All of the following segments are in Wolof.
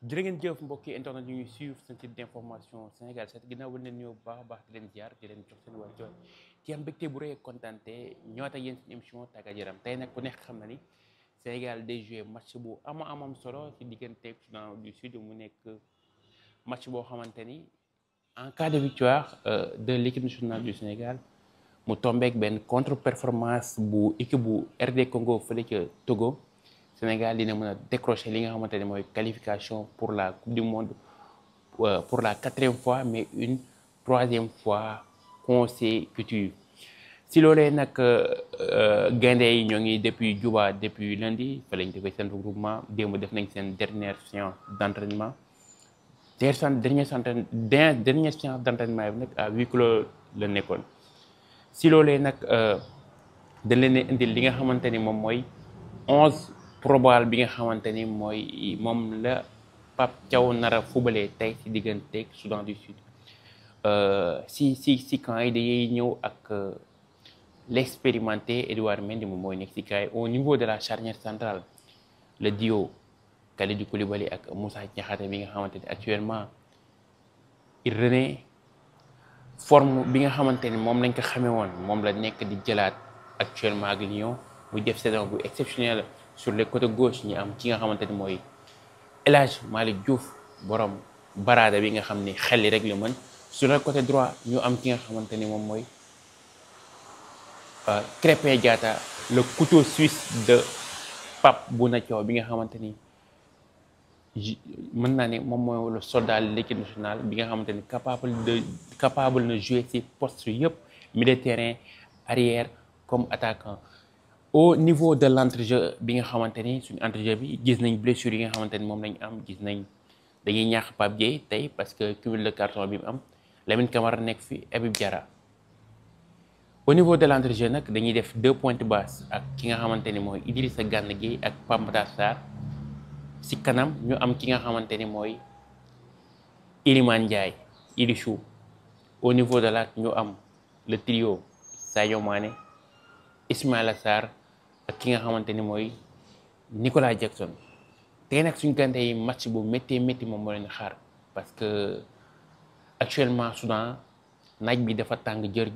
jërë ngeen jëf mbokki internet ñu ngi suivre seen site d'information Sénégal 7 ginnaaw ba leen ñëw bu baax a baax di leen ziar di leen jox seen wàccuwaay ci am mbégte bu rëy ak kontaante ñëwaat ak yéen seen émission tàggat yaram tey nag ku nekk xam na ni Sénégal day joué match bu amam solo ci diggante Soudan du Sud mu nekk match boo xamante ni en cas de victoire de l'équipe nationale du Sénégal mu tombeek benn contre-performance bu équipe bu RD Congo fële ca Togo. Sénégal dina mën a décrocher li nga xamante ne mooy qualification pour la coupe du monde pour la 4e fois mais une 3e fois consécutive si loolee nag gaynde yi ñoo ngi depuis Juba depuis lundi fa lañ defee seen regroupement démb def nañ seen dernière séance d'entraînement dernière séance d'entraînement bi nag à huis clos la nekkoon si loolee nag dañ leen indil li nga xamante ni moom mooy 11 probable bi nga xamante ni mooy moom la Pape Thiaw nar a fubalee tey ci digganteeg Soudan du Sud si camp yi dañuy ñëw ak l'expérimenté Edouard Mendy moom mooy nekk ci camp yi au niveau de la charnière centrale le duo Kalidou Koulibaly ak Moussa Niakhaté bi nga xamante ni actuellement il renaît forme bi nga xamante ni moom lañ ko xamee woon moom la nekk di jëlaat actuellement ak Lyon muy def saison bu exceptionnelle sur les côtés gauche ñi am ki nga xamante ni mooy El Hadj Malick Diouf borom baraada bi nga xam ni xel yi rek la mën sur le côté droit ñu am ki nga xamante ni moom mooy Krépin Diatta le couteau suisse de Pape Bouna Thiaw bi nga xamante ni mën naa ne moom mooy le soldat de l'équipe nationale bi nga xamante ni capable na jouer ci poste yëpp milieu de terrain arrière comme attaquant. Au niveau de l'entrejeu bi nga xamante ni suñu entrejeu bi gis nañ blessure yi nga xamante ni moom lañ am gis nañ dañuy ñaax Pape Gueye tey parce que cumul de carton bi mu am Lamine Camara nekk fi Habib Diarra. Au niveau de l'entrejeu nag dañuy def 2 pointes basses ak ki nga xamante ni mooy Idrissa Gana Gueye ak Pape Matar Sarr si kanam ñu am ki nga xamante ni mooy Iliman Ndiaye Ilichou. Au niveau de l'attaque ñu am le trio Sadio Mané Ismaïla Sarr ak ki nga xamante ni mooy Nicolas Jackson tey nag suñu gante yi match bu métti moom moo leen xaar parce que actuellement Soudan naaj bi dafa tàng jër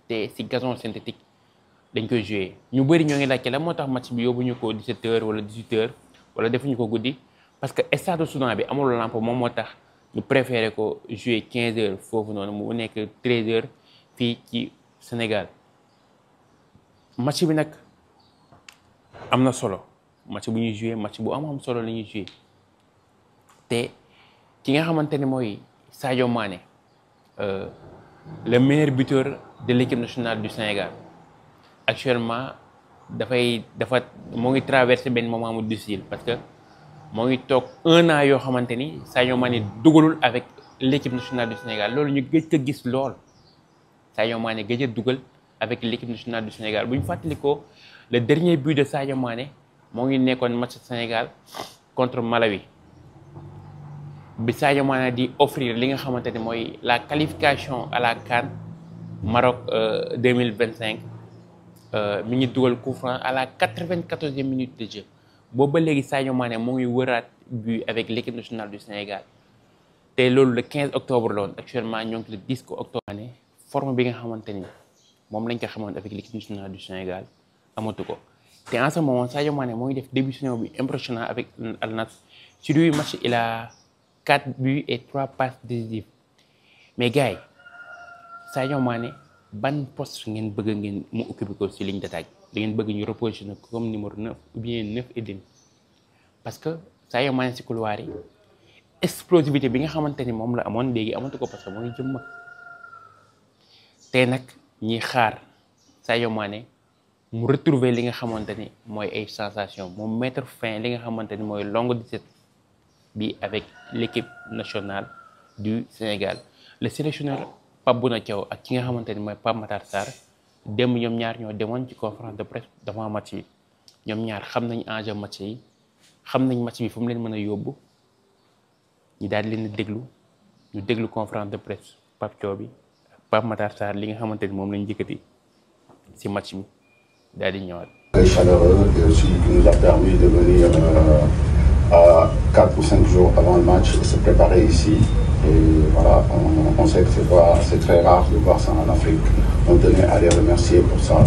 te ci gazon synthétique dañ koy jouer ñu bëri ñoo ngi laajte la moo tax match bi yóbbuñu ko 17h wala 18h wala defuñu ko guddi parce que stade Soudan bi amul lampe moom moo tax ñu préféré ko jouer 15h foofu noonu mu nekk 13h fii ci Sénégal. match bi nag am na solo match bu ñuy joué match bu am solo la ñuy joué te ki nga xamante ne mooy Sadio Mané le meilleur buteur de l'équipe nationale du Sénégal actuellement moo ngi traversé benn moment mu difficile parce que moo ngi toog 1 an yoo xamante ni Sadio Mané dugalul avec l'équipe nationale du Sénégal loolu ñu gëj a gis lool Sadio Mané gëj a dugal avec l'équipe nationale du Sénégal bu ñu fàttali ko le dernier but de Sadio Mané moo ngi nekkoon match Sénégal contre Malawi bi Sadio Mané di offrir li nga xamante ne mooy la qualification à la CAN Maroc 2025 mi ngi dugal coup franc à la 94e minute de jeu boobu ba léegi Sadio Mané moo ngi wëraat but avec l'équipe nationale du Sénégal te loolu le 15 octobre la woon actuellement ñoo ngi le 10 octobre. forme bi nga xamante ni moom lañ ko xamoon avec l'équipe nationale du Sénégal amatu ko te en ce moment Sadio Mané moo ngi def début saison bi impressionnant avec Al Nassr sur 8 matchs il a 4 buts et 3 passes décisives mais gars yi Sadio Mané ban poste ngeen bëgg ngeen mu occuper ko ci ligne d'attaque da ngeen bëgg ñu repositionner ko comme numéro 9 ou bien 9 et demi parce que Sadio Mané ci couloir yi explosivité bi nga xamante ni moom la amoon léegi amatu ko parce que moo ngi jëm mag tey nag ñiy xaar Sadio Mané mu retrouver li nga xamante ni mooy ay sensation moom mettre fin li nga xamante ni mooy longue disette bi avec l'équipe nationale du Sénégal le sélectionneur Pape Bouna Thiaw ak ki nga xamante ni mooy Pape Matar Sarr démb ñoom ñaar ñoo demoon ci conférence de presse devant match bi ñoom ñaar xam nañ enjeu match yi xam nañ match bi fu mu leen mën a yóbbu ñu daal di leen déglu ñu déglu conférence de presse Pape Thiaw bi Pape Matar Sarr li nga xamante ni moom lañ njëkkati ci match bi daal di ñëwaat. Chaleureux et aussi qui nous a permis de venir 4 ou 5 jours avant le match et se préparer ici. Et voilà, on sait que c'est très rare de voir ça en Afrique. On tenait à les remercier pour ça.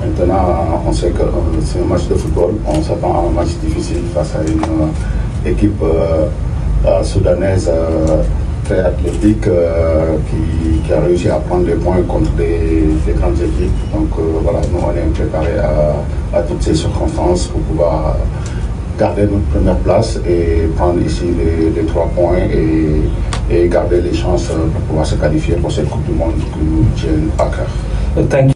Maintenant, on sait que c'est un match de football. On s'attend à un match difficile face à une équipe soudanaise très athlétique qui a réussi à prendre des points contre des grandes équipes. Donc voilà, nous on est préparés à toutes ces circonstances pour pouvoir garder notre première place et prendre ici les 3 points et garder les chances pour pouvoir se qualifier pour cette Coupe du Monde qui nous tienne à cœur. Thank you.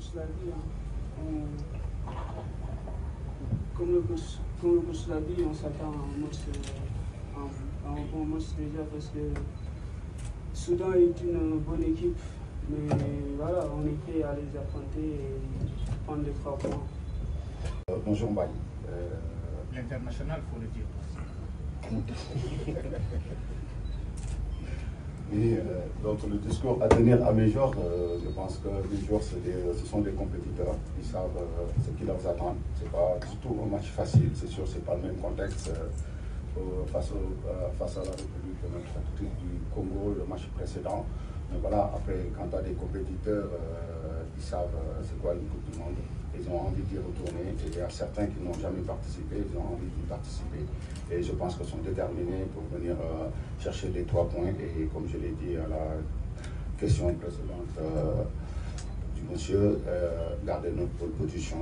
Comme le coach l'a dit, on s'attend à un bon match déjà parce que Soudan est une bonne équipe, mais voilà, on est prêt à les affronter et prendre les 3 points. Bonjour Mbaye. L'international, il faut le dire. Et donc le discours à tenir à mes joueurs, je pense que les joueurs ce sont des compétiteurs, ils savent ce qui leur attend. C'est pas du tout un match facile, c'est sûr, c'est pas le même contexte face à la République démocratique du Congo, le match précédent. Mais voilà, après quand tu as des compétiteurs, ils savent c'est quoi une Coupe du Monde. Ils ont envie d'y retourner et il y a certains qui n'ont jamais participé, ils ont envie d'y participer. Et je pense qu'ils sont déterminés pour venir chercher les 3 points. Et comme je l'ai dit à la question précédente du monsieur, garder notre pole position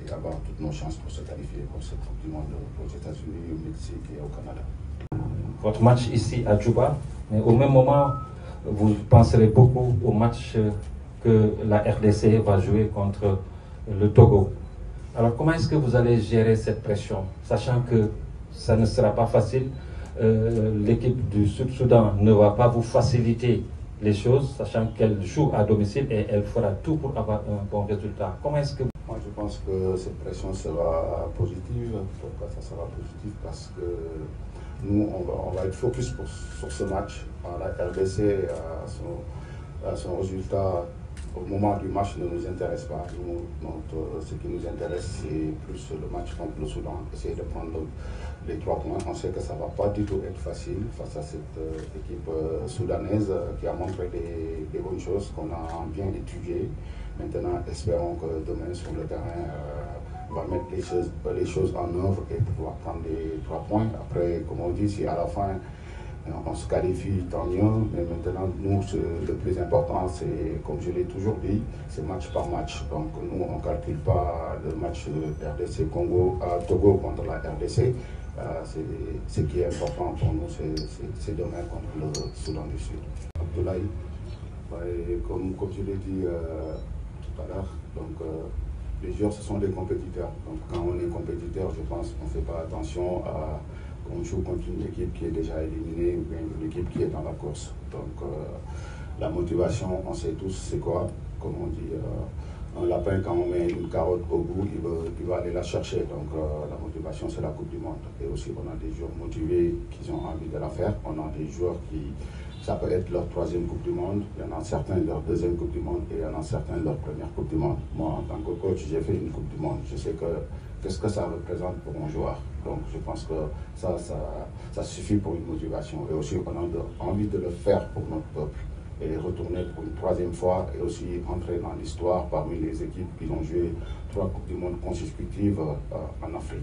et avoir toutes nos chances pour se qualifier pour cette Coupe du Monde aux États-Unis, au Mexique et au Canada. Votre match ici à Djouba, mais au même moment, vous penserez beaucoup au match que la RDC va jouer contre le Togo. Alors comment est-ce que vous allez gérer cette pression, sachant que ça ne sera pas facile, l'équipe du Sud-Soudan ne va pas vous faciliter les choses, sachant qu'elle joue à domicile et elle fera tout pour avoir un bon résultat. Comment est-ce que... Moi je pense que cette pression sera positive. Pourquoi ça sera positif? Parce que nous on va être focus sur ce match. La RDC à son résultat au moment du match ne nous intéresse pas. Ce qui nous intéresse, c'est plus le match contre le Soudan, essayer de prendre les 3 points. On sait que ça ne va pas du tout être facile face à cette équipe soudanaise qui a montré des bonnes choses qu'on a bien étudiées. Maintenant, espérons que demain sur le terrain, on va mettre les choses en œuvre et pouvoir prendre les 3 points. Après, comme on dit, si à la fin, on se qualifie, tant mieux, mais maintenant, nous, le plus important, c'est, comme je l'ai toujours dit, c'est match par match. Donc, nous, on ne calcule pas le match RDC Togo contre la RDC. Ce qui est important pour nous, c'est demain contre le Soudan du Sud. Abdoulaye, comme je l'ai dit tout à l'heure, donc les joueurs, ce sont des compétiteurs. Donc, quand on est compétiteur, je pense qu'on ne fait pas attention à qu'on joue contre une équipe qui est déjà éliminée ou bien une équipe qui est dans la course. Donc la motivation, on sait tous c'est quoi. Comme on dit, un lapin, quand on met une carotte au bout, il va aller la chercher. Donc la motivation, c'est la Coupe du Monde. Et aussi, on a des joueurs motivés qui ont envie de la faire. On a des joueurs qui, ça peut être leur 3e Coupe du Monde. Il y en a certains leur 2e Coupe du Monde et il y en a certains leur 1re Coupe du Monde. Moi, en tant que coach, j'ai fait une Coupe du Monde. Je sais qu'est-ce que ça représente pour un joueur. Donc je pense que ça suffit pour une motivation. Et aussi, on a envie de le faire pour notre peuple. Et retourner pour une 3e fois et aussi entrer dans l'histoire parmi les équipes qui ont joué 3 Coupes du Monde consécutives en Afrique.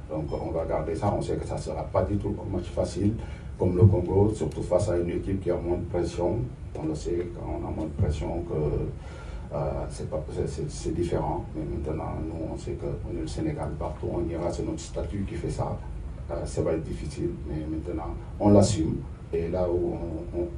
Donc on va garder ça. On sait que ça ne sera pas du tout un match facile comme le Congo, surtout face à une équipe qui a moins de pression. On le sait, quand on a moins de pression, que c'est différent. Mais maintenant, nous, on sait qu'on est le Sénégal, partout on ira, c'est notre statut qui fait ça. Ça va être difficile, mais maintenant, on l'assume. Et là où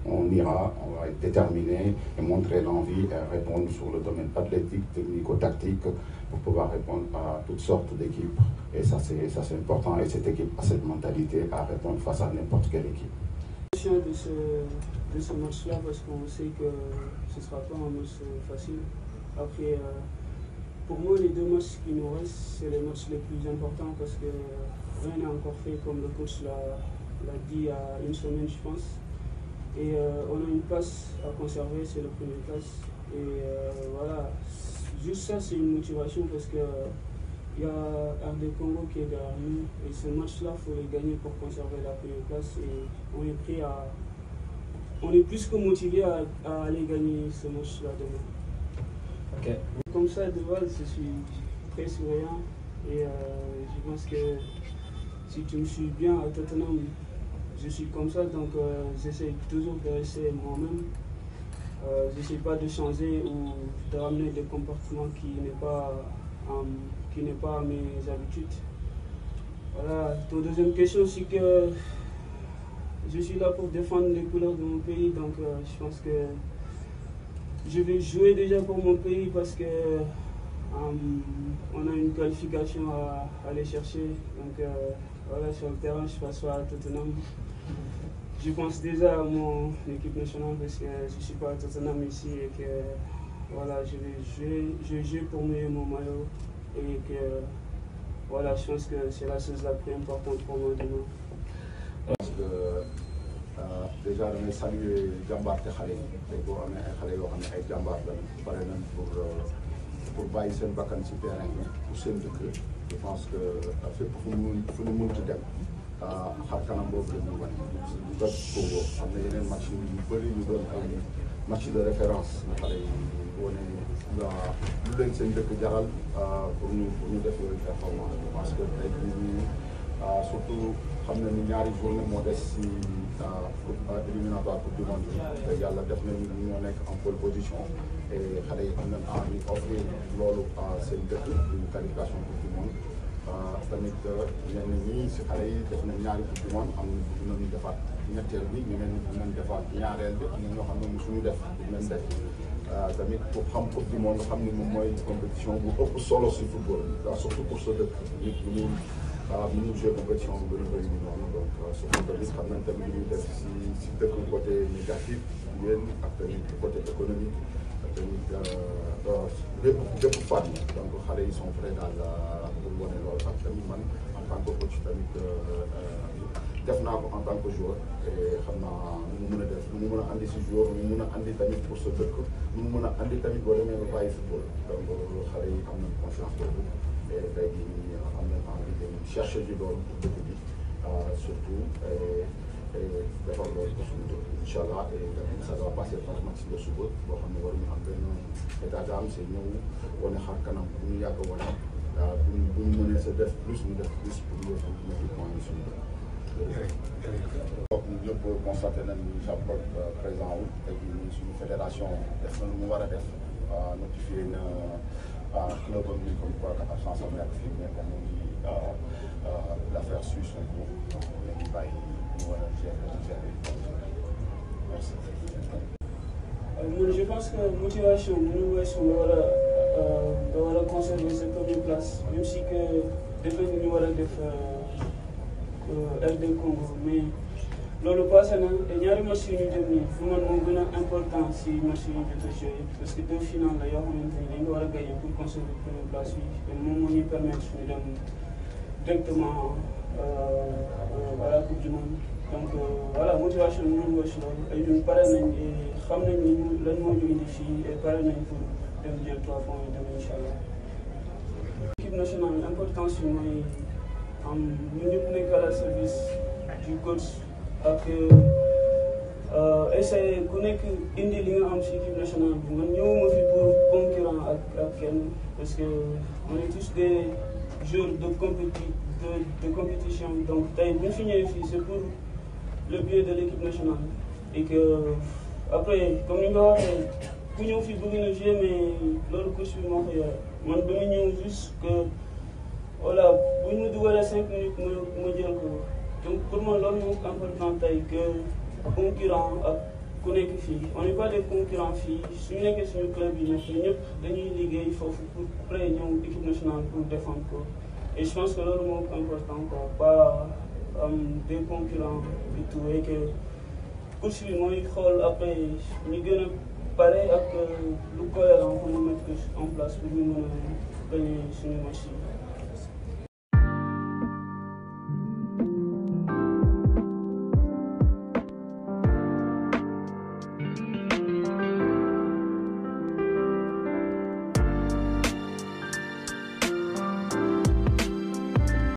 on ira, on va être déterminé et montrer l'envie et répondre sur le domaine athlétique, technico-tactique, pour pouvoir répondre à toutes sortes d'équipes. Et ça, c'est important. Et cette équipe a cette mentalité à répondre face à n'importe quelle équipe. De ce match-là, parce qu'on sait que ce ne sera pas un match facile. Après, pour moi, les 2 matchs qui nous restent, c'est les matchs les plus importants parce que rien n'est encore fait, comme le coach l'a dit il y a une semaine, je pense. Et on a une place à conserver, c'est la première place. Et voilà, juste ça, c'est une motivation parce que il y a RD Congo qui est derrière nous. Et ce match-là, il faut le gagner pour conserver la première place. Et on est plus que motivé à aller gagner ce match-là demain. Ok. Comme ça, de base, je suis très souriant. Et je pense que si tu me suis bien à Tottenham, je suis comme ça. Donc j'essaie toujours de rester moi-même. J'essaie pas de changer ou de ramener des comportements qui n'est pas à mes habitudes. Voilà. Ton deuxième question, c'est que je suis là pour défendre les couleurs de mon pays, donc je pense que je vais jouer déjà pour mon pays parce que on a une qualification à aller chercher. Donc voilà, sur le terrain, je passe à Tottenham. Je pense déjà à mon équipe nationale parce que je ne suis pas à Tottenham ici et que voilà, je vais jouer pour mon maillot et que voilà, je pense que c'est la chose la plus importante pour moi demain. Parce que déjà damay saluer jàmbaarte xale yi te boo amee ay xale yoo xam ne ay jàmbaar la pare nañ pour bàyyi seen bakkan ci terrain bi pour seen dëkk. Je pense que fépp fu ñu mënti dem xar kanam boobu la ñu wane. bu jot Congo am na yeneen match yu bëri yu doon ay match de référence nga xale yi wane lu leen seen dëkk jaral pour ñu def yooyu performance. Je pense que tey jii surtout xam na ni ñaari journée moo des ci éliminatoire Coupe du Monde te yàlla def nañu ñoo nekk en pole position et xale yi am nañ envie offrir loolu seen dëkk une qualification Coupe du Monde. Tamit ñenn ñi ci xale yi def nañ ñaari Coupe du Monde am nañu defaat ñetteel bi ñeneen ñi nañ defaat ñaareel bi am na ñoo xam ne suñu def leen def tamit pour xam Coupe du Monde xam ni moom mooy compétition bu ëpp solo ci football surtout pour sa dëkk nit bu ñu joué compétition bu gën a bëri noonu donc surtout tamit xam nañ tamit li ñuy def ci dëkk côté négatif yéen ak tamit côté économique ak tamit bépp fànn donc xale yi sont prêts daal pour wane loolu ak tamit man en tant que coach tamit def naa ko en tant que joueur et xam naa nu mu mën a def nu mu mën a andi si joueur nu mu mën a andi tamit pour sa dëkk nu mu mën a andi tamit boo demee ba bàyyi football donc xale yi am nañ confiance boobu et tey jii am nañ envie de chercher ji loolu pour dëkk bi surtout defar loolu pour suñu dëkk incha allah et ça va passer par match de suba boo xam ne waruñu am benn état d'âme c'est ñëw wane xar kanam bu ñu yàgg a wane bu ñu mënee sa def plus ñu def plus pour ñu mettre point yi suñu dëkk. donc ñun ñëpp constaté nañ ni Japon présent wu tey jii suñu fédération def na lu mu war a def notifié na club am ni comme quoi que absence am nekk fii mais comme on dit l'affaire suit son cours donc dañuy bàyyi ñu war a gérer. Merci. Je pense que motivation mënul weesu nga war a conserver sa première place même si que def nañu ñu war a def RD Congo mais loolu passé na te ñaari match yu ñu dem nii fu man moo gën a important si match yu ñu jot a joué parce que deux finales la yoo xamante ni dañu war a gagner pour conserver première place bi te moom moo ñuy permettre ñu dem directement à la Coupe du Monde donc voilà motivation bi ñu weesu loolu et ñun pare nañ xam nañ ni lan moo ñu indi fii et pare nañ pour dem jël 3 points yi dem incha allah. Équipe nationale importance bi mooy ñun ñëpp nekk à la service du coach ak essayer ku nekk indi li nga am ci équipe nationale bi man ñëwuma fi pour concurrent ak kenn parce que on est tous des joueurs de compétition donc tey bu ñu fi ñëwee fii c'est pour le bien de l'équipe nationale et que après comme ni nga waxee ku ñëw fii bëgg na jouer mais loolu coach bi moo ko yore man ba mu ñëw juste que voilà bu ñu dugalee 5 minutes ma jël ko donc pour moi loolu moo important tey que concurrent ak ku nekk fii on n'est pas des concurrents fii suñu nekkee suñu club yi nekk ñëpp dañuy liggéey foofu pour après ñëw équipe nationale pour défendre ko et je pense que loolu moo important quoi pas des concurrents et tout et que coach bi mooy xool après ñu gën a pare ak lu cohérent pour ñu mettre en place pour ñu mën a gagner suñu match yi.